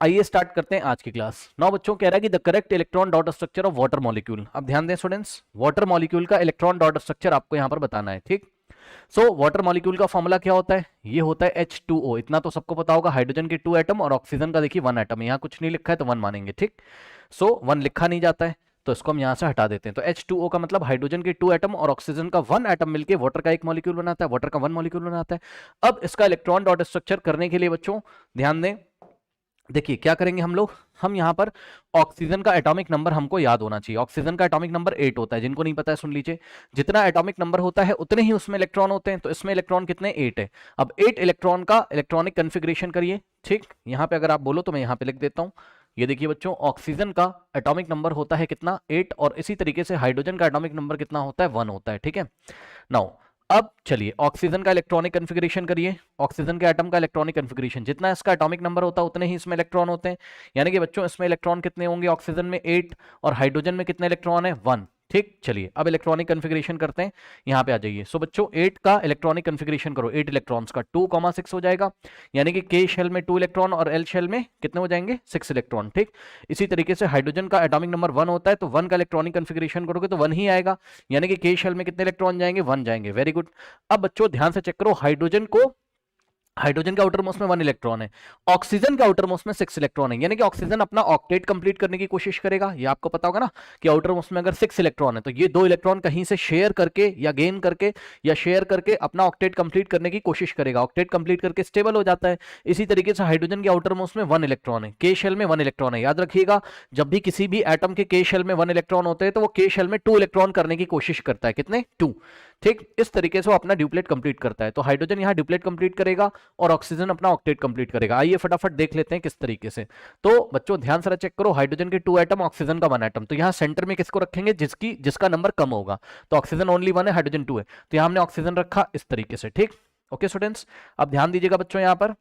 आइए स्टार्ट करते हैं आज की क्लास। नाउ बच्चों कह रहा है कि the correct electron dot structure of water molecule. अब ध्यान दें स्टूडेंट्स, वाटर मॉलिक्यूल का इलेक्ट्रॉन डॉट स्ट्रक्चर आपको यहां पर बताना है। ठीक, सो वाटर मॉलिक्यूल का फॉर्मूला क्या होता है? ये होता है H2O। इतना तो सबको पता होगा, हाइड्रोजन के 2 एटम और ऑक्सीजन का देखिए 1 एटम। यहाँ कुछ नहीं लिखा है तो 1 मानेंगे। ठीक, सो 1 लिखा नहीं जाता है तो इसको हम यहां से हटा देते हैं। तो H2O का मतलब हाइड्रोजन के 2 एटम और ऑक्सीजन का 1 एटम मिलकर वाटर का एक मॉलिक्यूल बनाता है, वाटर का 1 मॉलिक्यूल बनाता है। अब इसका इलेक्ट्रॉन डॉट स्ट्रक्चर करने के लिए बच्चों ध्यान दें, देखिए क्या करेंगे हम लोग। हम यहां पर ऑक्सीजन का एटॉमिक नंबर हमको याद होना चाहिए। ऑक्सीजन का एटॉमिक नंबर 8 होता है, जिनको नहीं पता है सुन लीजिए। जितना एटॉमिक नंबर होता है उतने ही उसमें इलेक्ट्रॉन होते हैं, तो इसमें इलेक्ट्रॉन कितने? 8 है। अब 8 इलेक्ट्रॉन का इलेक्ट्रॉनिक कन्फिग्रेशन करिए। ठीक, यहां पे अगर आप बोलो तो मैं यहां पे लिख देता हूं। ये देखिए बच्चों, ऑक्सीजन का एटॉमिक नंबर होता है कितना? 8। और इसी तरीके से हाइड्रोजन का एटॉमिक नंबर कितना होता है? 1 होता है। ठीक है, नाउ अब चलिए ऑक्सीजन का इलेक्ट्रॉनिक कन्फिग्रेशन करिए। ऑक्सीजन के एटम का इलेक्ट्रॉनिक कन्फिग्रेशन, जितना इसका एटॉमिक नंबर होता है उतने ही इसमें इलेक्ट्रॉन होते हैं। यानी कि बच्चों इसमें इलेक्ट्रॉन कितने होंगे? ऑक्सीजन में 8 और हाइड्रोजन में कितने इलेक्ट्रॉन है? 1। ठीक, चलिए अब इलेक्ट्रॉनिक कन्फिग्रेशन करते हैं। यहां पे आ जाइए। सो बच्चों 8 का इलेक्ट्रॉनिक कन्फिग्रेशन करो, 8 इलेक्ट्रॉन्स का 2,6 हो जाएगा। यानी कि के शेल में 2 इलेक्ट्रॉन और एल शेल में कितने हो जाएंगे? 6 इलेक्ट्रॉन। ठीक, इसी तरीके से हाइड्रोजन का एटॉमिक नंबर 1 होता है, तो 1 का इलेक्ट्रॉनिक कन्फिग्रेशन करोगे तो 1 ही आएगा। यानी कि के शेल में कितने इलेक्ट्रॉन जाएंगे? 1 जाएंगे। Very good. अब बच्चों ध्यान से चेक करो, हाइड्रोजन के आउटर मोस्ट में 1 इलेक्ट्रॉन है, ऑक्सीजन के आउटर मोस्ट में 6 इलेक्ट्रॉन है। यानी कि ऑक्सीजन अपना ऑक्टेट कंप्लीट करने की कोशिश करेगा। ये आपको पता होगा ना कि आउटर मोस्ट में अगर 6 इलेक्ट्रॉन है तो ये 2 इलेक्ट्रॉन कहीं से शेयर करके या गेन करके या शेयर करके अपना ऑक्टेट कंप्लीट करने की कोशिश करेगा। ऑक्टेट कंप्लीट करके स्टेबल हो जाता है। इसी तरीके से हाइड्रोजन के आउटर मोस्ट में 1 इलेक्ट्रॉन है, के शेल में 1 इलेक्ट्रॉन है। याद रखिएगा, जब भी किसी भी एटम के के शेल में 1 इलेक्ट्रॉन होते हैं तो वो के शेल में 2 इलेक्ट्रॉन करने की कोशिश करता है। कितने? 2। ठीक, इस तरीके से वो अपना ड्यूप्लेट कंप्लीट करता है। तो हाइड्रोजन यहां ड्यूप्लेट कंप्लीट करेगा और ऑक्सीजन अपना ऑक्टेट कंप्लीट करेगा। आइए फटाफट देख लेते हैं किस तरीके से। तो बच्चों ध्यान से चेक करो, हाइड्रोजन के 2 एटम, ऑक्सीजन का 1 एटम। तो यहां सेंटर में किसको रखेंगे? जिसका नंबर कम होगा। तो ऑक्सीजन ओनली 1 है, हाइड्रोजन 2 है, तो यहां हमने ऑक्सीजन रखा इस तरीके से। ठीक, ओके स्टूडेंट्स, अब ध्यान दीजिएगा बच्चों, यहां पर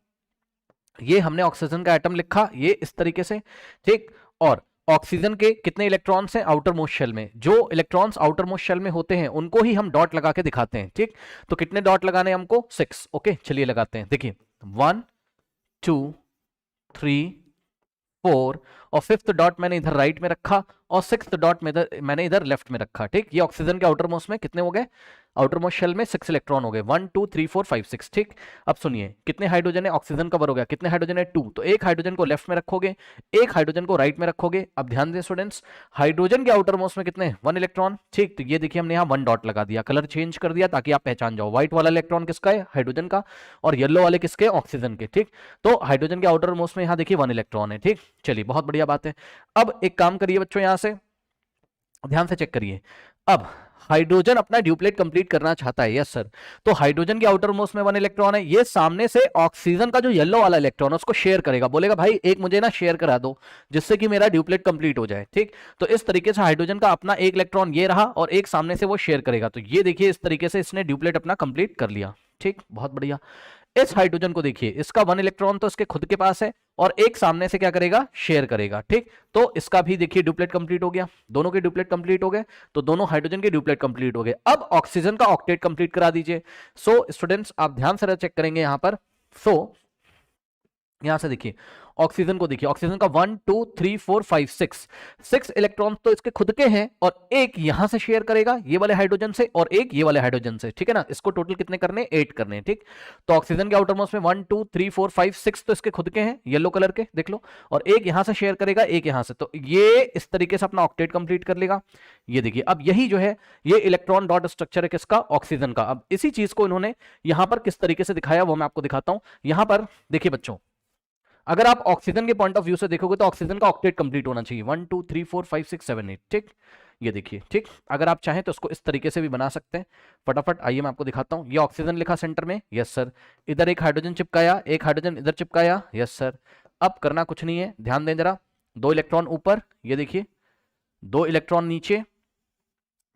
ये हमने ऑक्सीजन का एटम लिखा ये इस तरीके से। ठीक, और ऑक्सीजन के कितने इलेक्ट्रॉन्स हैं आउटर मोस्ट शेल में? जो इलेक्ट्रॉन्स आउटर मोस्ट शेल में होते हैं उनको ही हम डॉट लगा के दिखाते हैं। ठीक, तो कितने डॉट लगाने हमको? 6। ओके, चलिए लगाते हैं। देखिए 1 2 3 4 और 5th डॉट मैंने इधर राइट में रखा और 6th डॉट मैंने इधर लेफ्ट में रखा। ठीक, ये ऑक्सीजन के आउटर मोस्ट में कितने हो गए? आउटर मोस्ट शेल में 6 इलेक्ट्रॉन हो गए, 1 2 3 4 5 6। ठीक, अब सुनिए कितने हाइड्रोजन है? ऑक्सीजन कवर हो गया, कितने हाइड्रोजन है? 2। तो एक हाइड्रोजन को लेफ्ट में रखोगे, एक हाइड्रोजन को राइट में रखोगे। अब ध्यान दें स्टूडेंट्स, हाइड्रोजन के आउटर मोस्ट में कितने? 1 इलेक्ट्रॉन। ठीक, तो ये देखिए हमने यहाँ 1 डॉट लगा दिया, कलर चेंज कर दिया ताकि आप पहचान जाओ। व्हाइट वाला इलेक्ट्रॉन किसका है? हाइड्रोजन का, और येलो वाले किसके? ऑक्सीजन के। ठीक, तो हाइड्रोजन के आउटर मोस्ट में यहाँ देखिए 1 इलेक्ट्रॉन है। ठीक, चलिए बहुत बढ़िया बात है। अब एक काम करिए बच्चों, यहां से ध्यान से चेक करिए। अब हाइड्रोजन अपना ड्यूप्लेट कंप्लीट करना चाहता है, यस सर। तो हाइड्रोजन के आउटर मोस्ट में 1 इलेक्ट्रॉन है, ये सामने से ऑक्सीजन का जो येलो वाला इलेक्ट्रॉन है उसको शेयर करेगा, बोलेगा भाई एक मुझे ना शेयर करा दो जिससे कि मेरा ड्यूप्लेट कंप्लीट हो जाए। ठीक, तो इस तरीके से हाइड्रोजन का अपना एक इलेक्ट्रॉन ये रहा और एक सामने से वो शेयर करेगा। तो ये देखिए इस तरीके से इसने ड्यूप्लेट अपना कंप्लीट कर लिया। ठीक, बहुत बढ़िया। इस हाइड्रोजन को देखिए, इसका 1 इलेक्ट्रॉन तो इसके खुद के पास है और एक सामने से क्या करेगा? शेयर करेगा। ठीक, तो इसका भी देखिए ड्यूप्लेट कंप्लीट हो गया, दोनों के ड्यूप्लेट कंप्लीट हो गए, तो दोनों हाइड्रोजन के ड्यूप्लेट कंप्लीट हो गए। अब ऑक्सीजन का ऑक्टेट कंप्लीट करा दीजिए। सो स्टूडेंट्स आप ध्यान से चेक करेंगे यहां पर। सो यहां से देखिए ऑक्सीजन को देखिए, ऑक्सीजन का 1 2 3 4 5 6 इलेक्ट्रॉन तो इसके खुद के हैं और एक यहां से शेयर करेगा ये वाले हाइड्रोजन से और एक ये वाले हाइड्रोजन से। ठीक है ना, इसको टोटल कितने करने? 8 करने हैं। ठीक, तो ऑक्सीजन के आउटर मोस्ट में 1 2 3 4 5 6 तो इसके खुद के हैं येलो कलर के, देख लो, और एक यहां से शेयर करेगा, एक यहां से। तो ये इस तरीके से अपना ऑक्टेट कंप्लीट कर लेगा। ये देखिए, अब यही जो है ये इलेक्ट्रॉन डॉट स्ट्रक्चर है किसका? ऑक्सीजन का। अब इसी चीज को इन्होंने यहां पर किस तरीके से दिखाया वो मैं आपको दिखाता हूं। यहां पर देखिए बच्चों, अगर आप ऑक्सीजन के पॉइंट ऑफ व्यू से देखोगे तो ऑक्सीजन का ऑक्टेट कंप्लीट होना चाहिए, 1 2 3 4 5 6 7 8। ठीक, ये देखिए। ठीक, अगर आप चाहें तो इसको इस तरीके से भी बना सकते हैं। फटाफट आइए मैं आपको दिखाता हूं। ये ऑक्सीजन लिखा सेंटर में, यस सर। इधर एक हाइड्रोजन चिपकाया, एक हाइड्रोजन इधर चिपकाया, यस सर। अब करना कुछ नहीं है, ध्यान दें जरा, 2 इलेक्ट्रॉन ऊपर, ये देखिए 2 इलेक्ट्रॉन नीचे।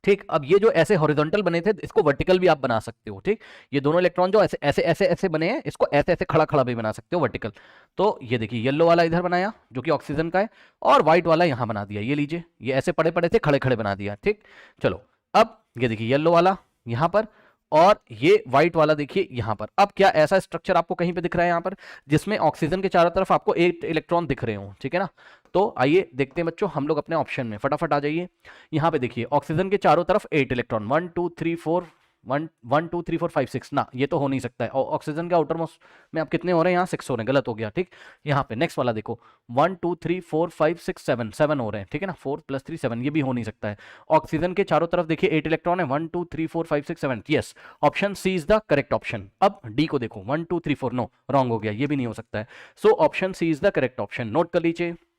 ठीक, अब ये जो ऐसे हॉरिजॉन्टल बने थे इसको वर्टिकल भी आप बना सकते हो। ठीक, ये दोनों इलेक्ट्रॉन जो ऐसे ऐसे ऐसे ऐसे बने हैं इसको ऐसे ऐसे खड़ा खड़ा भी बना सकते हो वर्टिकल। तो ये देखिए येलो वाला इधर बनाया जो कि ऑक्सीजन का है और व्हाइट वाला यहां बना दिया, ये लीजिए, ये ऐसे पड़े पड़े थे खड़े खड़े बना दिया। ठीक, चलो अब ये देखिए येलो वाला यहां पर और ये व्हाइट वाला देखिए यहां पर। अब क्या ऐसा स्ट्रक्चर आपको कहीं पे दिख रहा है यहां पर जिसमें ऑक्सीजन के चारों तरफ आपको 8 इलेक्ट्रॉन दिख रहे हो, ठीक है ना? तो आइए देखते हैं बच्चों हम लोग अपने ऑप्शन में, फटाफट आ जाइए। यहां पे देखिए ऑक्सीजन के चारों तरफ 8 इलेक्ट्रॉन, 1 2 3 4 1 2 3 4 5 6 ना, ये तो हो नहीं सकता है। और ऑक्सीजन के आउटर मोस्ट में आप कितने हो रहे हैं? यहाँ 6 हो रहे हैं, गलत हो गया, ठीक। यहाँ पे नेक्स्ट वाला देखो 1 2 3 4 5 6 7 7 हो रहे हैं, ठीक है ना? 4 + 3 7, ये भी हो नहीं सकता है। ऑक्सीजन के चारों तरफ देखिए 8 इलेक्ट्रॉन है, 1 2 3 4 5 6 7, yes, option C is the correct option. अब डी को देखो 1 2 3 4, नो, रॉन्ग हो गया, ये भी नहीं हो सकता है। So option C is the correct option, note कर लीजिए।